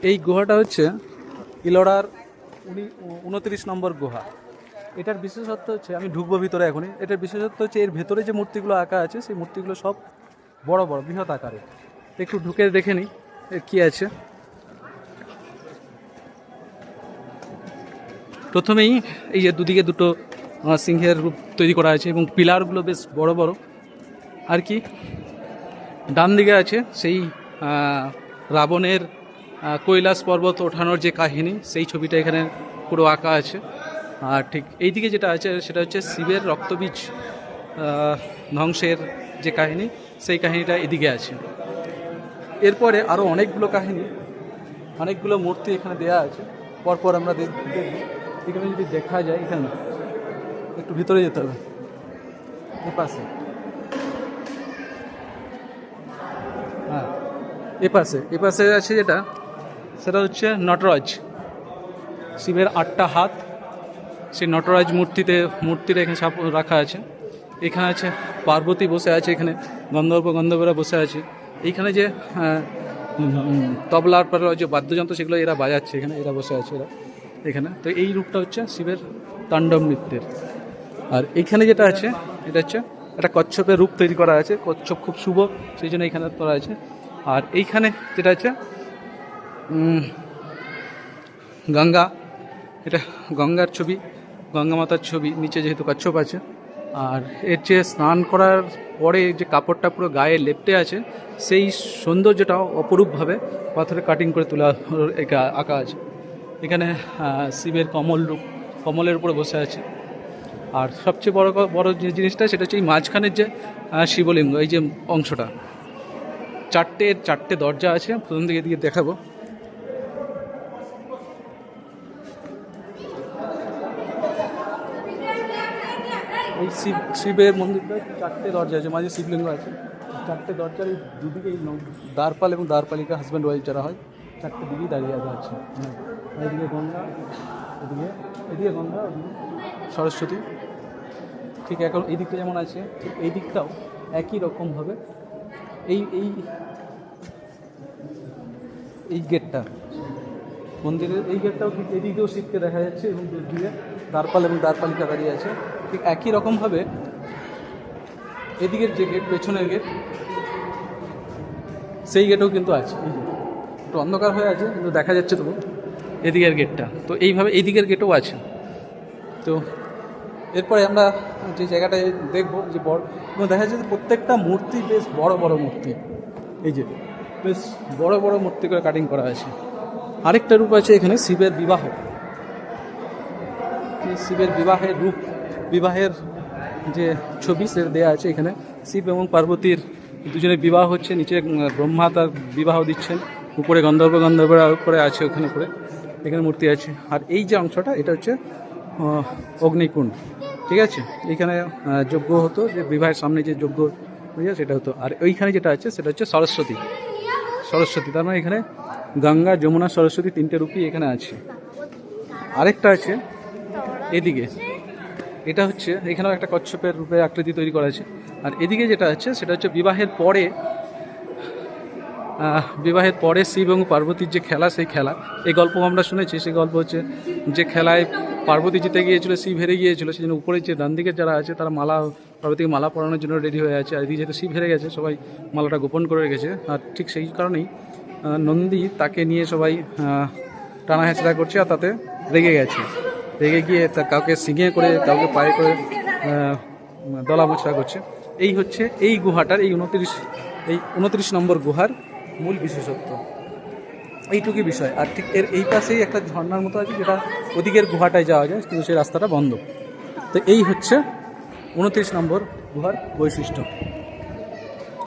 এই গুহাটা হচ্ছে ইলোরার 29 নম্বর গুহা। এটার বিশেষত্ব হচ্ছে, আমি ঢুকবো ভিতরে এখনই, এটার বিশেষত্ব হচ্ছে এর ভেতরে যে মূর্তিগুলো আঁকা আছে সেই মূর্তিগুলো সব বড় বড় বৃহৎ আকারে। একটু ঢুকে দেখে নিই কী আছে। প্রথমেই এই যে দুদিকে দুটো সিংহের রূপ তৈরি করা আছে এবং পিলারগুলো বেশ বড় বড় আর কি। ডান দিকে আছে সেই রাবণের কৈলাস পর্বত ওঠানোর যে কাহিনী, সেই ছবিটা এখানে পুরো আঁকা আছে। আর ঠিক এই দিকে যেটা আছে সেটা হচ্ছে শিবের রক্তবীজ ধ্বংসের যে কাহিনী, সেই কাহিনীটা এদিকে আছে। এরপরে আরও অনেকগুলো কাহিনী, অনেকগুলো মূর্তি এখানে দেয়া আছে, পরপর আমরা দেখব। এখানে যদি দেখা যায়, এখানে একটু ভিতরে যেতে হবে, হ্যাঁ এপাশে আছে যেটা, সেটা হচ্ছে নটরাজ, শিবের 8টা হাত। সেই নটরাজ মূর্তিটা এখানে রাখা আছে। এখানে আছে পার্বতী বসে আছে, এখানে গন্ধর্বরা বসে আছে। এইখানে যে তবলার পরে যে বাদ্যযন্ত্র সেগুলো এরা বাজাচ্ছে, এখানে এরা বসে আছে এখানে। তো এই রূপটা হচ্ছে শিবের তাণ্ডব নৃত্যের। আর এইখানে যেটা আছে এটা হচ্ছে একটা কচ্ছপের রূপ তৈরি করা আছে। কচ্ছপ খুব শুভ, সেই জন্য এইখানে করা আছে। আর এইখানে যেটা আছে গঙ্গা, এটা গঙ্গার ছবি, গঙ্গা মাতার ছবি, নিচে যেহেতু কচ্ছপ আছে। আর এর যে স্নান করার পরে যে কাপড়টা পুরো গায়ে লেপটে আছে, সেই সৌন্দর্যটাও অপরূপভাবে পাথরে কাটিং করে তোলা আঁকা আছে। এখানে শিবের কমল রূপ, কমলের উপরে বসে আছে। আর সবচেয়ে বড় যে জিনিসটা সেটা হচ্ছে এই মাঝখানের যে শিবলিঙ্গ, এই যে অংশটা, চারটে দরজা আছে। প্রথম দিকে দিকে দেখাবো। এই শিবের মন্দিরটা 4টে দরজা আছে, মাঝে শিবলিঙ্গ আছে। 4টে দরজার এই দুদিকে দ্বারপাল এবং দ্বারপালিকা, হাজব্যান্ড ওয়াইফ যারা হয়, 4টে দিকেই দাঁড়িয়ে আছে। এদিকে গঙ্গা, এদিকে গঙ্গা, ওদিকে সরস্বতী। ঠিক এখন এই দিকটা যেমন আছে, ঠিক এই দিকটাও একই রকমভাবে এই গেটটা, মন্দিরের এই গেটটাও ঠিক এদিকেও শিবকে দেখা যাচ্ছে এবং দুদিকে দ্বারপাল এবং দ্বারপালিকা দাঁড়িয়ে আছে। ঠিক একই রকমভাবে এদিকের যে গেট, পেছনের গেট, সেই গেটও কিন্তু আছে। এই যে একটু অন্ধকার হয়ে আছে কিন্তু দেখা যাচ্ছে তবু এদিকের গেটটা। তো এইভাবে এই দিকের গেটও আছে। তো এরপরে আমরা যে জায়গাটায় দেখবো, যে বড় দেখা যাচ্ছে প্রত্যেকটা মূর্তি বেশ বড় বড় মূর্তি, এই যে বেশ বড় বড় মূর্তি করে কাটিং করা আছে। আরেকটা রূপ আছে এখানে, শিবের বিবাহ, শিবের বিবাহের রূপ, বিবাহের যে ছবি সেটা দেওয়া আছে এখানে। শিব এবং পার্বতীর দুজনের বিবাহ হচ্ছে, নিচে ব্রহ্মা তার বিবাহ দিচ্ছেন, উপরে গন্ধর্বরা উপরে আছে, ওখানে উপরে এখানে মূর্তি আছে। আর এই যে অংশটা, এটা হচ্ছে অগ্নিকুণ্ড, ঠিক আছে। এইখানে যজ্ঞ হতো, যে বিবাহের সামনে যে যজ্ঞ সেটা হতো। আর ওইখানে যেটা আছে সেটা হচ্ছে সরস্বতী। তার মানে এখানে গঙ্গা, যমুনা, সরস্বতী 3টে রূপই এখানে আছে। আরেকটা আছে এদিকে, এটা হচ্ছে এখানেও একটা কচ্ছপের রূপে আকৃতি তৈরি করা আছে। আর এদিকে যেটা আছে সেটা হচ্ছে বিবাহের পরে শিব এবং পার্বতীর যে খেলা, সেই খেলা, এই গল্প আমরা শুনেছি। সেই গল্প হচ্ছে যে খেলায় পার্বতী জিতে গিয়েছিল, শিব হেরে গিয়েছিল, সেই জন্য উপরে যে ডান দিকে যারা আছে তারা পার্বতীকে মালা পরানোর জন্য রেডি হয়ে আছে। আর এদিকে যেহেতু শিব হেরে গেছে, সবাই মালাটা গোপন করে রেখেছে। আর ঠিক সেই কারণেই নন্দী তাকে নিয়ে সবাই টানা হেঁচড়া করছে, আর তাতে রেগে গিয়ে তা কাউকে সিঙে করে, কাউকে পায়ে করে দলা মোচড়া করছে। এই হচ্ছে এই গুহাটার এই 29 নম্বর গুহার মূল বিশেষত্ব, এইটুকুই বিষয়। আর ঠিক এর এই পাশেই একটা ঝর্ণার মতো আছে, যেটা ওদিকের গুহাটায় যাওয়া যায়, কিন্তু সেই রাস্তাটা বন্ধ। তো এই হচ্ছে 29 নম্বর গুহার বৈশিষ্ট্য।